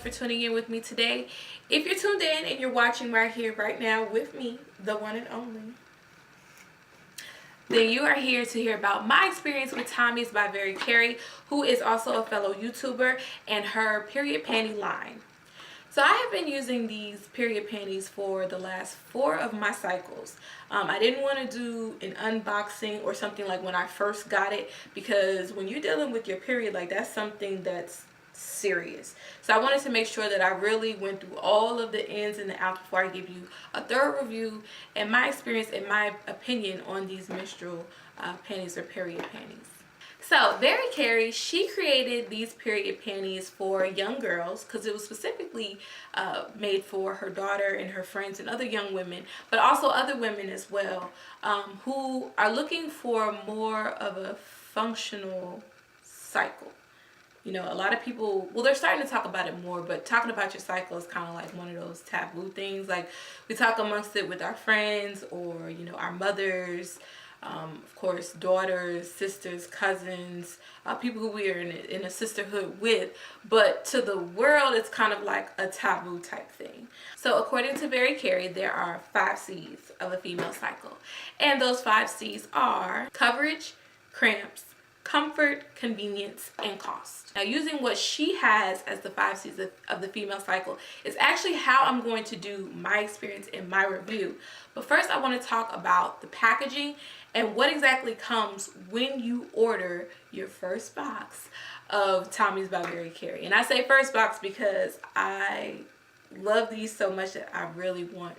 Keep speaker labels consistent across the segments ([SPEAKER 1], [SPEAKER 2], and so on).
[SPEAKER 1] for tuning in with me today. If you're tuned in and you're watching right here, right now with me, the one and only, then you are here to hear about my experience with Tomies by VeriKeri, who is also a fellow YouTuber, and her period panty line. So I have been using these period panties for the last 4 of my cycles. I didn't want to do an unboxing or something like when I first got it, because when you're dealing with your period, like, that's something that's serious. So I wanted to make sure that I really went through all of the ins and the outs before I give you a thorough review and my experience and my opinion on these menstrual panties or period panties. So VeriKeri, she created these period panties for young girls because it was specifically made for her daughter and her friends and other young women, but also other women as well, who are looking for more of a functional cycle. You know, a lot of people, well, they're starting to talk about it more, but talking about your cycle is kind of like one of those taboo things. Like, we talk amongst it with our friends or, you know, our mothers, of course, daughters, sisters, cousins, people who we are in a sisterhood with. But to the world, it's kind of like a taboo type thing. So according to VeriKeri, there are 5 C's of a female cycle. And those 5 C's are coverage, cramps, comfort, convenience, and cost. Now, using what she has as the 5 C's of the female cycle is actually how I'm going to do my experience in my review. But first, I want to talk about the packaging and what exactly comes when you order your first box of Tomies by VeriKeri. And I say first box because I love these so much that I really want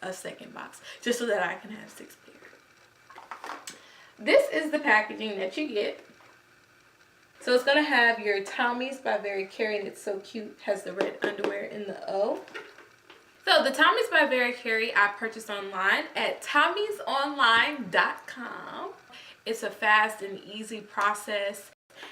[SPEAKER 1] a second box, just so that I can have 6 pairs. This is the packaging that you get. So it's going to have your Tomies by VeriKeri, and it's so cute. It has the red underwear in the O. So the Tomies by VeriKeri I purchased online at tomiesonline.com. It's a fast and easy process.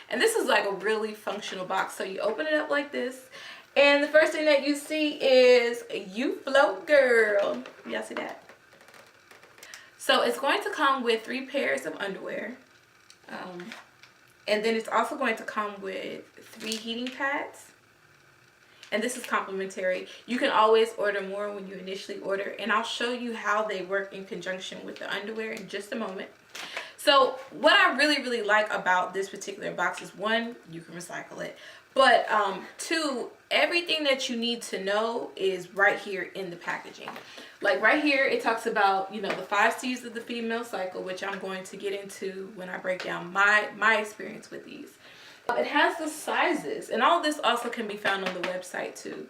[SPEAKER 1] And this is like a really functional box. So you open it up like this. And the first thing that you see is You Float Girl. Y'all see that? So it's going to come with 3 pairs of underwear. And then it's also going to come with 3 heating pads. And this is complimentary. You can always order more when you initially order. And I'll show you how they work in conjunction with the underwear in just a moment. So what I really like about this particular box is, 1, you can recycle it. But 2, everything that you need to know is right here in the packaging. Like right here, it talks about, you know, the 5 C's of the female cycle, which I'm going to get into when I break down my experience with these. It has the sizes, and all of this also can be found on the website too.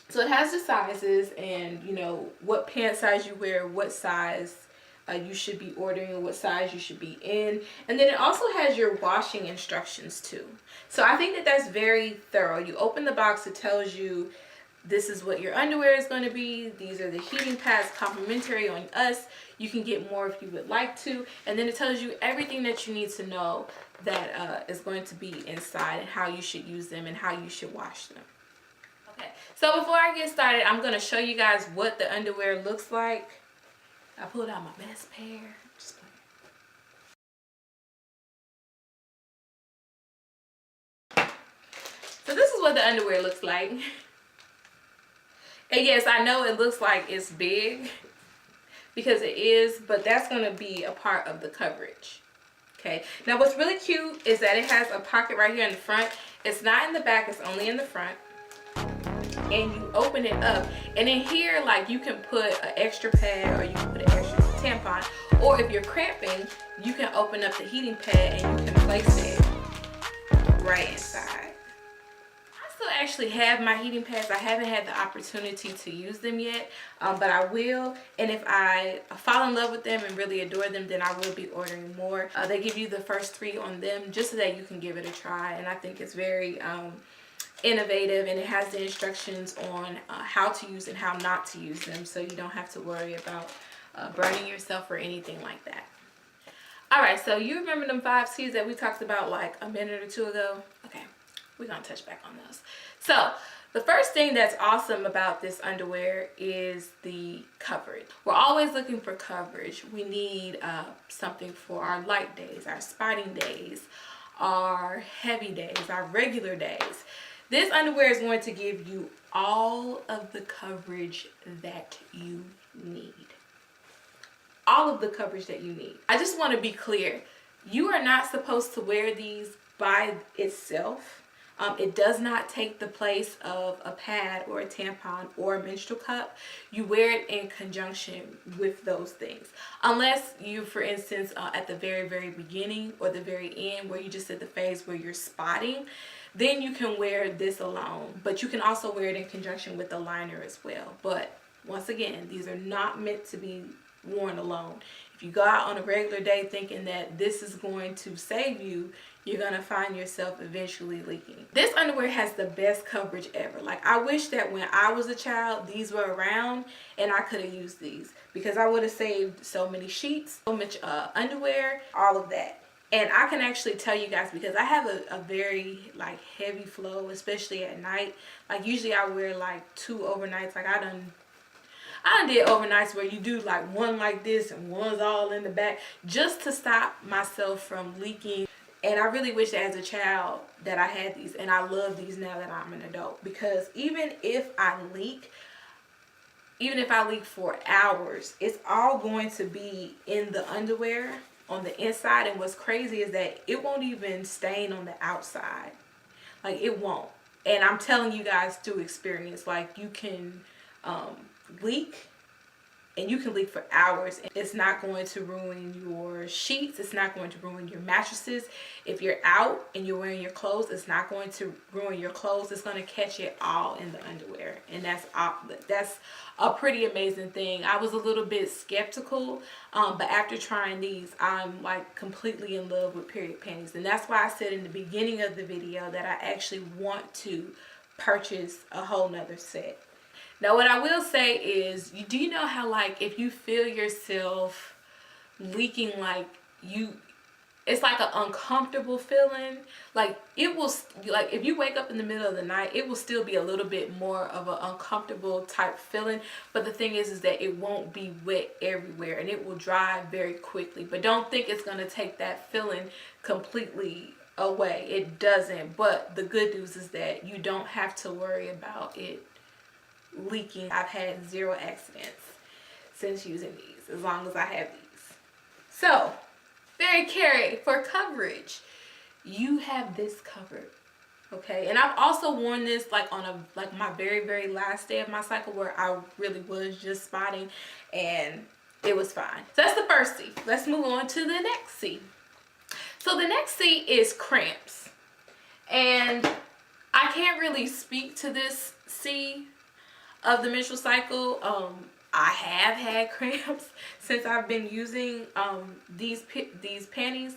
[SPEAKER 1] So it has the sizes and, you know, what pant size you wear, what size you should be ordering, or what size you should be in. And then it also has your washing instructions too. So I think that that's very thorough. You open the box, it tells you this is what your underwear is going to be. These are the heating pads, complimentary on us. You can get more if you would like to. And then it tells you everything that you need to know that is going to be inside, and how you should use them and how you should wash them. Okay, so before I get started, I'm going to show you guys what the underwear looks like. I pulled out my best pair. Just so this is what the underwear looks like. And yes, I know it looks like it's big because it is, but that's going to be a part of the coverage. Okay, now what's really cute is that it has a pocket right here in the front. It's not in the back, it's only in the front. And you open it up, and in here, like, you can put an extra pad, or you can put an extra tampon, or if you're cramping, you can open up the heating pad and you can place it right inside. I still actually have my heating pads. I haven't had the opportunity to use them yet, but I will. And if I fall in love with them and really adore them, then I will be ordering more. They give you the first 3 on them just so that you can give it a try, and I think it's very innovative, and it has the instructions on how to use and how not to use them, so you don't have to worry about burning yourself or anything like that. All right, so you remember them 5 C's that we talked about like a minute or 2 ago? Okay, we're gonna touch back on those. So the first thing that's awesome about this underwear is the coverage. We're always looking for coverage. We need something for our light days, our spotting days, our heavy days, our regular days. This underwear is going to give you all of the coverage that you need. All of the coverage that you need. I just want to be clear. You are not supposed to wear these by itself. It does not take the place of a pad or a tampon or a menstrual cup. You wear it in conjunction with those things. Unless you, for instance, at the very, very beginning or the very end where you just at the phase where you're spotting, then you can wear this alone. But you can also wear it in conjunction with the liner as well. But once again, these are not meant to be worn alone. If you go out on a regular day thinking that this is going to save you, you're going to find yourself eventually leaking. This underwear has the best coverage ever. Like, I wish that when I was a child, these were around and I could have used these, because I would have saved so many sheets, so much underwear, all of that. And I can actually tell you guys, because I have a very like heavy flow, especially at night. Like, usually I wear like 2 overnights. Like, I done did overnights where you do like one like this and one's all in the back, just to stop myself from leaking. And I really wish that as a child that I had these, and I love these now that I'm an adult, because even if I leak for hours, it's all going to be in the underwear on the inside. And what's crazy is that it won't even stain on the outside. Like, it won't. And I'm telling you guys through experience, like, you can leak, and you can leak for hours. It's not going to ruin your sheets. It's not going to ruin your mattresses. If you're out and you're wearing your clothes, it's not going to ruin your clothes. It's going to catch it all in the underwear. And that's a pretty amazing thing. I was a little bit skeptical, but after trying these, I'm like completely in love with period panties. And that's why I said in the beginning of the video that I actually want to purchase a whole nother set. Now, what I will say is, do you know how, like, if you feel yourself leaking, like, it's like an uncomfortable feeling. Like, it will, like, if you wake up in the middle of the night, it will still be a little bit more of an uncomfortable type feeling. But the thing is that it won't be wet everywhere, and it will dry very quickly. But don't think it's going to take that feeling completely away. It doesn't. But the good news is that you don't have to worry about it leaking. I've had 0 accidents since using these, as long as I have these. So, VeriKeri, for coverage, you have this covered, okay? And I've also worn this like on my very, very last day of my cycle, where I really was just spotting, and it was fine. So that's the first C. Let's move on to the next C. So the next C is cramps, and I can't really speak to this C of the menstrual cycle. I have had cramps since I've been using these panties,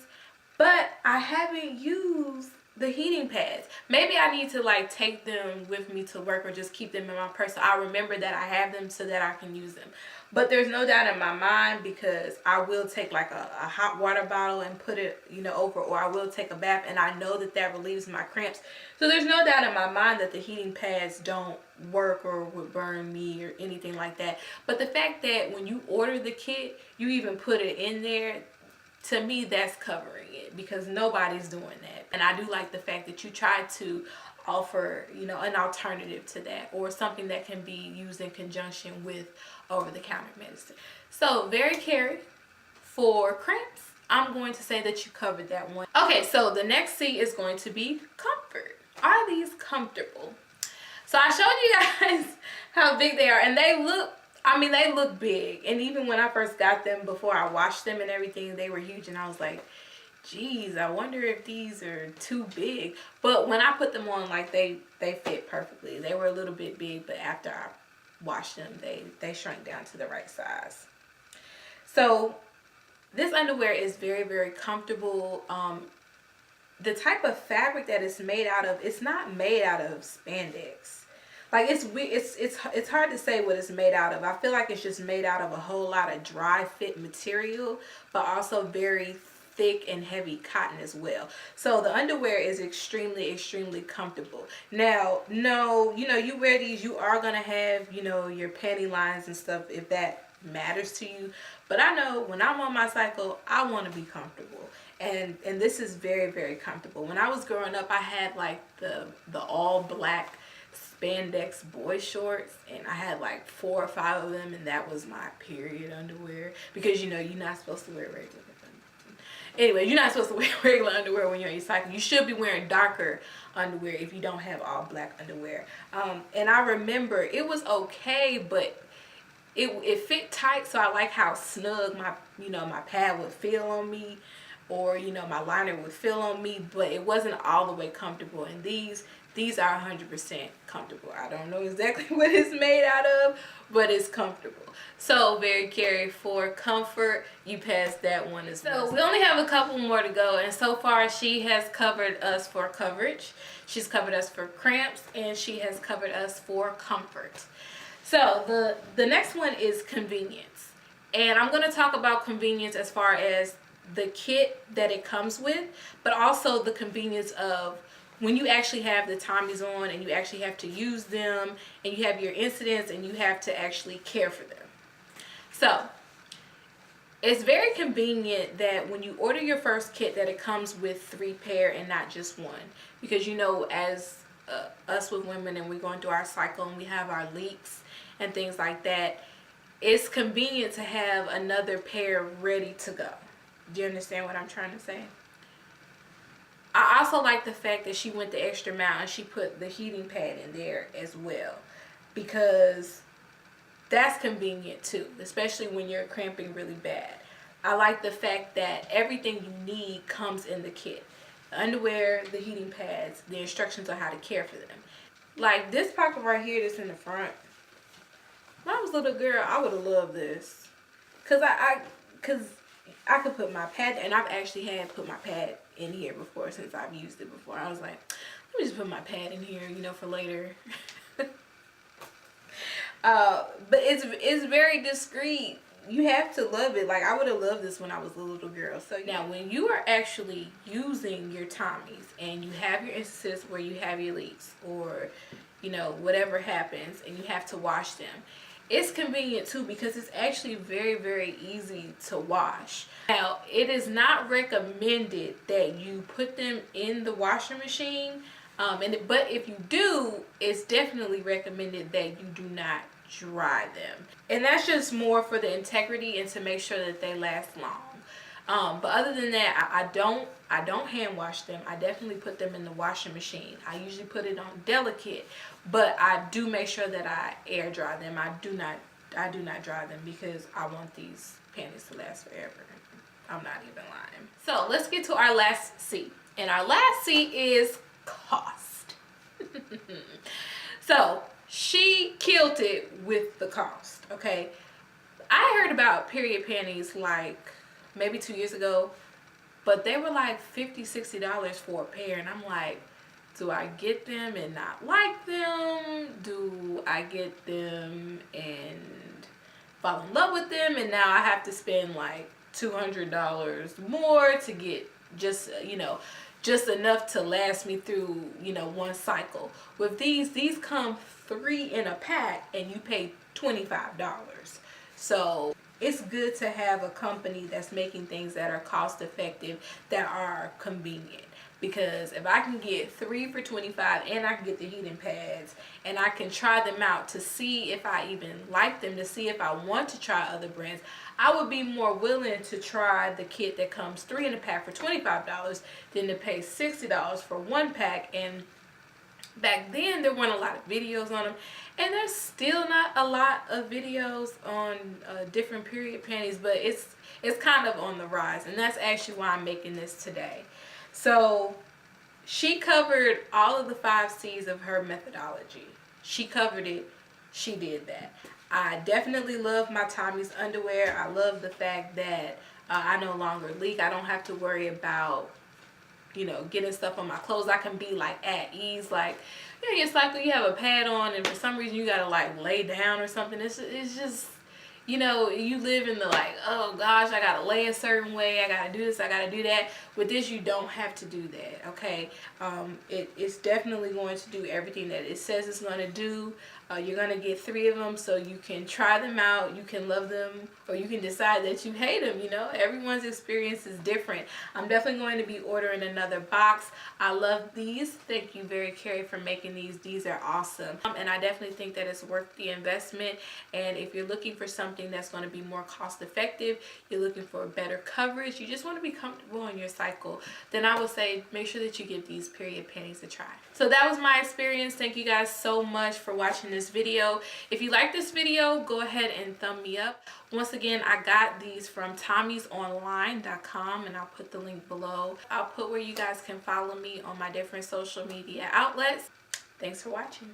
[SPEAKER 1] but I haven't used the heating pads. Maybe I need to like take them with me to work, or just keep them in my purse so I remember that I have them, so that I can use them. But there's no doubt in my mind, because I will take like a hot water bottle and put it, over, or I will take a bath, and I know that that relieves my cramps. So there's no doubt in my mind that the heating pads don't work or would burn me or anything like that. But the fact that when you order the kit, you even put it in there, to me, that's covering it, because nobody's doing that. And I do like the fact that you try to offer, an alternative to that, or something that can be used in conjunction with over-the-counter medicine. So, VeriKeri, for cramps, I'm going to say that you covered that one. Okay, so the next C is going to be comfort. Are these comfortable? So I showed you guys how big they are, and they look big. And even when I first got them, before I washed them and everything, they were huge, and I was like, geez, I wonder if these are too big. But when I put them on, like, they fit perfectly. They were a little bit big, but after I washed them, they shrank down to the right size. So this underwear is very, very comfortable. The type of fabric that it's made out of, it's not made out of spandex. Like, it's hard to say what it's made out of. I feel like it's just made out of a whole lot of dry fit material, but also very thick and heavy cotton as well. So the underwear is extremely, extremely comfortable. Now, no, you wear these, you are gonna have, your panty lines and stuff, if that matters to you. But I know when I'm on my cycle, I want to be comfortable. and this is very, very comfortable. When I was growing up, I had like the all black spandex boy shorts, and I had like 4 or 5 of them, and that was my period underwear, because you know you're not supposed to wear regular. Anyway, you're not supposed to wear regular underwear when you're on your cycle. You should be wearing darker underwear if you don't have all black underwear. And I remember it was okay, but it fit tight, so I like how snug my pad would feel on me, or my liner would feel on me, but it wasn't all the way comfortable. And these are 100% comfortable. I don't know exactly what it's made out of, but it's comfortable. So VeriKeri, for comfort, you passed that one as well. So we only have a couple more to go, and so far she has covered us for coverage, she's covered us for cramps, and she has covered us for comfort. So the next one is convenience. And I'm going to talk about convenience as far as the kit that it comes with, but also the convenience of when you actually have the Tomies on and you actually have to use them, and you have your incidents and you have to actually care for them. So it's very convenient that when you order your first kit that it comes with 3 pair and not just 1, because as us with women, and we're going through our cycle and we have our leaks and things like that, it's convenient to have another pair ready to go. Do you understand what I'm trying to say? I also like the fact that she went the extra mile and she put the heating pad in there as well, because that's convenient too, especially when you're cramping really bad. I like the fact that everything you need comes in the kit. The underwear, the heating pads, the instructions on how to care for them. Like this pocket right here that's in the front. When I was a little girl, I would have loved this. Cause I could put my pad, and I've actually had put my pad in here before, since I've used it before. I was like, let me just put my pad in here, for later. But it's very discreet. You have to love it. Like, I would have loved this when I was a little girl. So now, when you are actually using your Tomies and you have your instances where you have your leaks, or whatever happens, and you have to wash them, it's convenient too, because it's actually very, very easy to wash. Now, it is not recommended that you put them in the washing machine, but if you do, it's definitely recommended that you do not dry them. And that's just more for the integrity and to make sure that they last long. But other than that, I don't hand wash them. I definitely put them in the washing machine. I usually put it on delicate, but I do make sure that I air dry them. I do not dry them, because I want these panties to last forever. I'm not even lying. So let's get to our last C. And our last C is cost. So she killed it with the cost, okay? I heard about period panties like maybe 2 years ago, but they were like $50-$60 for a pair, and I'm like, do I get them and not like them? Do I get them and fall in love with them, and now I have to spend like $200 more to get just enough to last me through one cycle? With these come 3 in a pack, and you pay $25. So it's good to have a company that's making things that are cost effective, that are convenient. Because if I can get 3 for $25, and I can get the heating pads, and I can try them out to see if I even like them, to see if I want to try other brands, I would be more willing to try the kit that comes 3 in a pack for $25 than to pay $60 for 1 pack. And back then there weren't a lot of videos on them, and there's still not a lot of videos on different period panties, but it's kind of on the rise, and that's actually why I'm making this today. So she covered all of the 5 C's of her methodology. She covered it. She did that. I definitely love my Tomies underwear. I love the fact that I no longer leak. I don't have to worry about getting stuff on my clothes. I can be like at ease. Like, your cycle, you have a pad on, and for some reason you gotta like lay down or something. It's just you know, you live in the like, oh gosh, I gotta lay a certain way, I gotta do this, I gotta do that. With this, you don't have to do that, okay? It's definitely going to do everything that it says it's going to do. You're going to get 3 of them, so you can try them out, you can love them, or you can decide that you hate them. You know, everyone's experience is different. I'm definitely going to be ordering another box. I love these. Thank you, VeriKeri, for making these. These are awesome. And I definitely think that it's worth the investment. And if you're looking for something that's going to be more cost effective, you're looking for better coverage, you just want to be comfortable in your cycle, then I would say make sure that you give these period panties a try. So that was my experience. Thank you guys so much for watching this video. If you like this video, go ahead and thumb me up. Once again, I got these from tomiesonline.com, and I'll put the link below. I'll put where you guys can follow me on my different social media outlets. Thanks for watching.